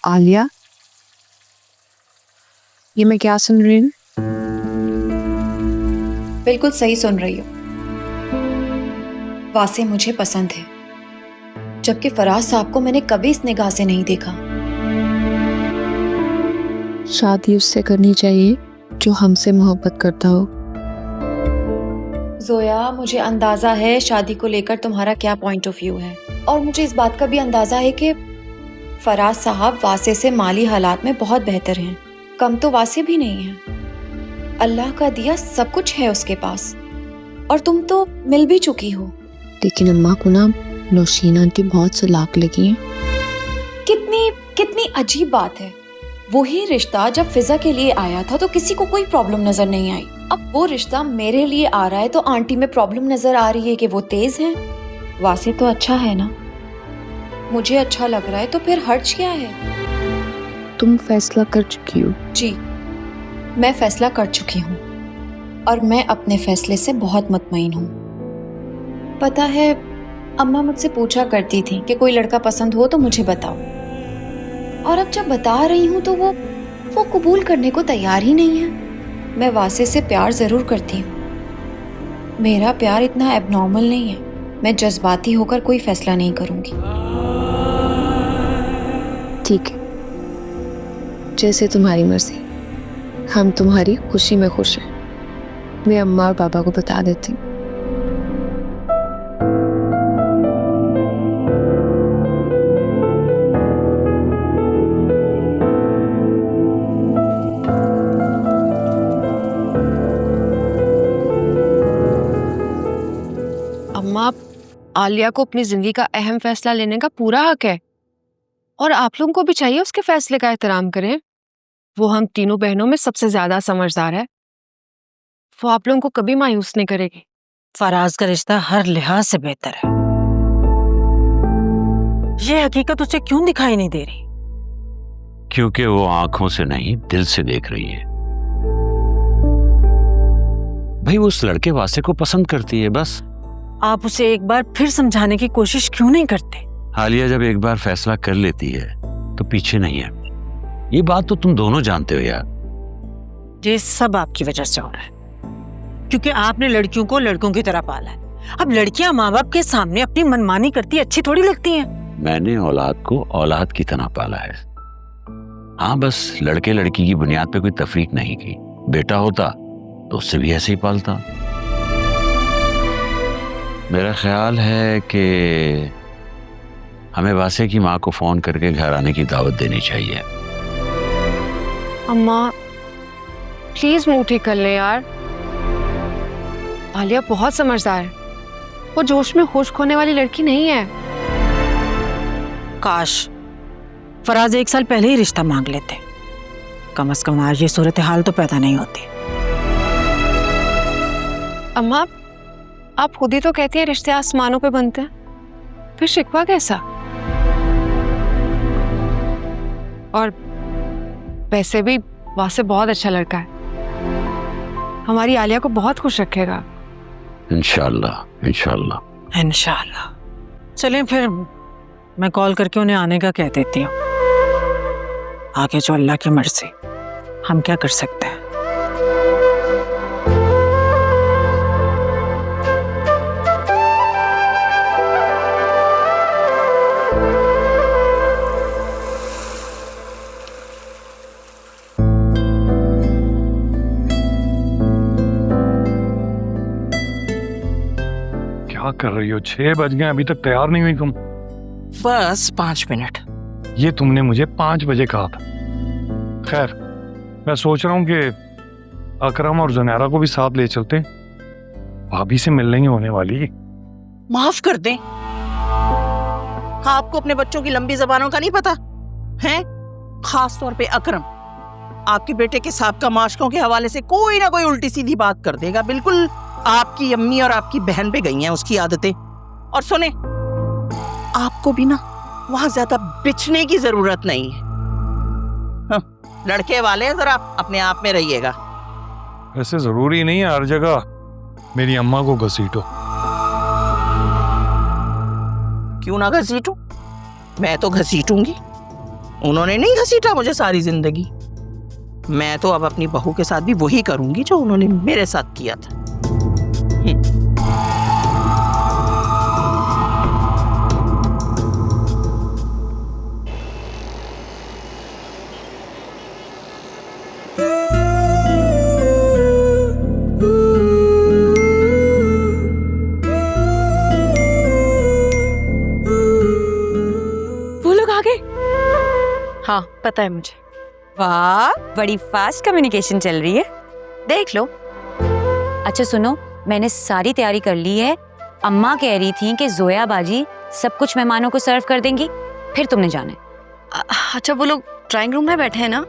आलिया, ये मैं क्या सुन रही हूँ? बिल्कुल सही सुन रही हो। वासे मुझे पसंद है, जबकि फराज साहब को मैंने कभी इस निगाह से नहीं देखा। शादी उससे करनी चाहिए जो हमसे मोहब्बत करता हो। जोया, मुझे अंदाजा है शादी को लेकर तुम्हारा क्या पॉइंट ऑफ व्यू है, और मुझे इस बात का भी अंदाजा है कि फराज साहब वासे से माली हालात में बहुत बेहतर हैं। कम तो वासे भी नहीं है। अल्लाह का दिया सब कुछ है उसके पास, और तुम तो मिल भी चुकी हो। लेकिन अम्मा को ना नौशीन आंटी बहुत सलाक लगी हैं। कितनी कितनी अजीब बात है। वही रिश्ता जब फिजा के लिए आया था तो किसी को कोई प्रॉब्लम नजर नहीं आई। अब वो रिश्ता मेरे लिए आ रहा है तो आंटी में प्रॉब्लम नजर आ रही है कि वो तेज हैं। वासे तो अच्छा है ना, मुझे अच्छा लग रहा है, तो फिर हर्ज क्या है? तुम फैसला कर चुकी हो? जी, मैं फैसला कर चुकी हूँ, और मैं अपने फैसले से बहुत मुतमईन हूँ। पता है, अम्मा मुझसे पूछा करती थी कि कोई लड़का पसंद हो तो मुझे बताओ, और अब जब बता रही हूँ तो वो कबूल करने को तैयार ही नहीं है। मैं वासे से प्यार जरूर करती हूँ। मेरा प्यार इतना एबनॉर्मल नहीं है। मैं जज्बाती होकर कोई फैसला नहीं करूंगी। ठीक है, जैसे तुम्हारी मर्जी। हम तुम्हारी खुशी में खुश हैं। मैं अम्मा और पापा को बता देती हूँ। अम्मा, आलिया को अपनी जिंदगी का अहम फैसला लेने का पूरा हक है, और आप लोगों को भी चाहिए उसके फैसले का एहतराम करें। वो हम तीनों बहनों में सबसे ज्यादा समझदार है। वो आप लोगों को कभी मायूस नहीं करेगी। फराज का रिश्ता हर लिहाज से बेहतर है। ये हकीकत उसे क्यों दिखाई नहीं दे रही? क्योंकि वो आंखों से नहीं दिल से देख रही है। भाई वो उस लड़के वासे को पसंद करती है, बस। आप उसे एक बार फिर समझाने की कोशिश क्यों नहीं करते? आलिया जब एक बार फैसला कर लेती है तो पीछे नहीं है। ये बात तो तुम दोनों जानते हो यार। ये सब आपकी वजह से हो रहा है, क्योंकि आपने लड़कियों को लड़कों की तरह पाला है। अब लड़कियां माँ बाप के सामने अपनी मनमानी करती अच्छी थोड़ी लगती हैं। मैंने औलाद को औलाद की तरह पाला है। हाँ, बस लड़के लड़की की बुनियाद पे कोई तफरीक नहीं की। बेटा होता तो उससे भी ऐसे ही पालता। मेरा ख्याल है कि हमें वासे की माँ को फोन करके घर आने की दावत देनी चाहिए। अम्मा प्लीज मुंह ठीक कर ले यार। आलिया बहुत समझदार है। वो जोश में खुश होने वाली लड़की नहीं है। काश फराज 1 साल पहले ही रिश्ता मांग लेते, कम से कम आज ये सूरत हाल तो पैदा नहीं होती। अम्मा, आप खुद ही तो कहती हैं रिश्ते आसमानों पे बनते हैं, फिर शिकवा कैसा? और वैसे भी वासे बहुत अच्छा लड़का है, हमारी आलिया को बहुत खुश रखेगा। इंशाल्लाह इंशाल्लाह इंशाल्लाह। चलें फिर, मैं कॉल करके उन्हें आने का कह देती हूँ। आगे जो अल्लाह की मर्जी, हम क्या कर सकते हैं। क्या कर रही हो? 6 बज गए, अभी तक तैयार नहीं हुई तुम? बस 5 मिनट। ये तुमने मुझे 5 बजे कहा था। खैर, मैं सोच रहा हूँ कि अकरम और जुनैरा को भी साथ ले चलते। भाभी से मिलने ही होने वाली। माफ कर दें, आपको अपने बच्चों की लंबी जबानों का नहीं पता है? खास तौर पे अकरम आपके बेटे के साबका माशकों के हवाले से कोई ना कोई उल्टी सीधी बात कर देगा। बिल्कुल आपकी अम्मी और आपकी बहन पे गई हैं उसकी आदतें। और सुने, आपको भी ना वहां ज्यादा बिछने की जरूरत नहीं है। हाँ, लड़के वाले जरा अपने आप में रहिएगा। वैसे जरूरी नहीं है हर जगह मेरी अम्मा को घसीटो। क्यों ना घसीटूं? मैं तो घसीटूंगी। उन्होंने नहीं घसीटा मुझे सारी जिंदगी। मैं तो अब अपनी बहू के साथ भी वही करूंगी जो उन्होंने मेरे साथ किया था। वो लोग आ गए। हाँ पता है मुझे। वाह, बड़ी फास्ट कम्युनिकेशन चल रही है। देख लो। अच्छा सुनो, मैंने सारी तैयारी कर ली है। अम्मा कह रही थी कि जोया बाजी सब कुछ मेहमानों को सर्व कर देंगी, फिर तुमने जाना है। अच्छा वो लोग ड्राइंग रूम में बैठे हैं ना?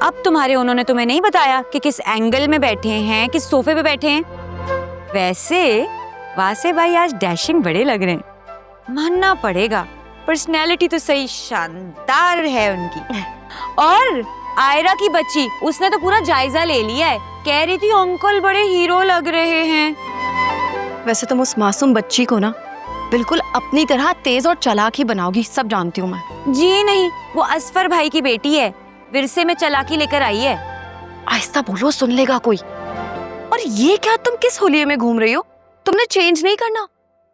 अब उन्होंने तुम्हें नहीं बताया कि किस एंगल में बैठे हैं, किस सोफे पे बैठे हैं। वैसे वासे भाई आज डैशिंग बड़े लग रहे हैं, मानना पड़ेगा। पर्सनैलिटी तो सही शानदार है उनकी। और आयरा की बच्ची, उसने तो पूरा जायजा ले लिया है, कह रही थी अंकल बड़े हीरो लग रहे हैं। वैसे तुम उस मासूम बच्ची को ना बिल्कुल अपनी तरह तेज और चालाक ही बनाओगी, सब जानती हूँ मैं। जी नहीं, वो असफर भाई की बेटी है, विरसे में चालाकी लेकर आई है। आहिस्ता बोलो, सुन लेगा कोई। और ये क्या, तुम किस होलिये में घूम रही हो? तुमने चेंज नहीं करना?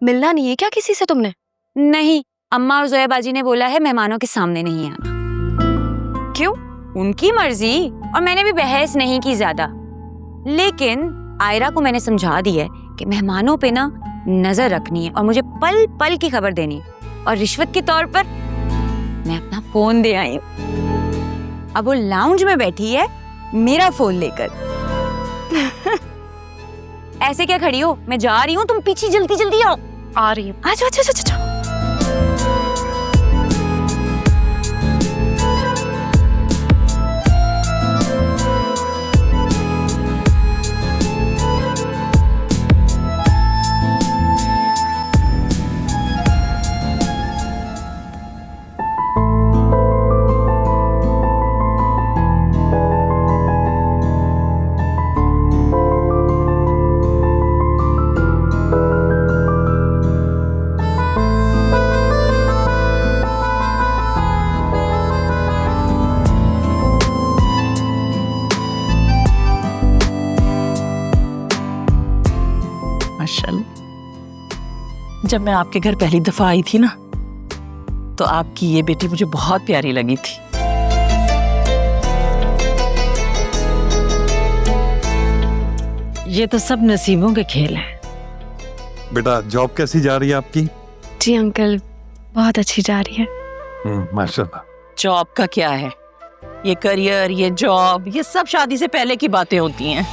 मिलना नहीं है क्या किसी से तुमने? नहीं, अम्मा और जोया बाजी ने बोला है मेहमानों के सामने नहीं आना। क्यों? उनकी मर्जी, और मैंने भी बहस नहीं की ज्यादा। लेकिन आयरा को मैंने समझा दिया है कि मेहमानों पे ना नजर रखनी है और मुझे पल पल की खबर देनी है। और रिश्वत के तौर पर मैं अपना फोन दे आई हूँ। अब वो लाउंज में बैठी है मेरा फोन लेकर। ऐसे क्या खड़ी हो, मैं जा रही हूँ, तुम पीछे जल्दी जल्दी आओ। आ रही हूँ। अच्छा अच्छा अच्छा अच्छा। जब मैं आपके घर पहली दफा आई थी ना, तो आपकी ये बेटी मुझे बहुत प्यारी लगी थी। ये तो सब नसीबों के खेल हैं। बेटा जॉब कैसी जा रही है आपकी? जी अंकल, बहुत अच्छी जा रही है। माशाल्लाह। जॉब का क्या है, ये करियर, ये जॉब, ये सब शादी से पहले की बातें होती हैं।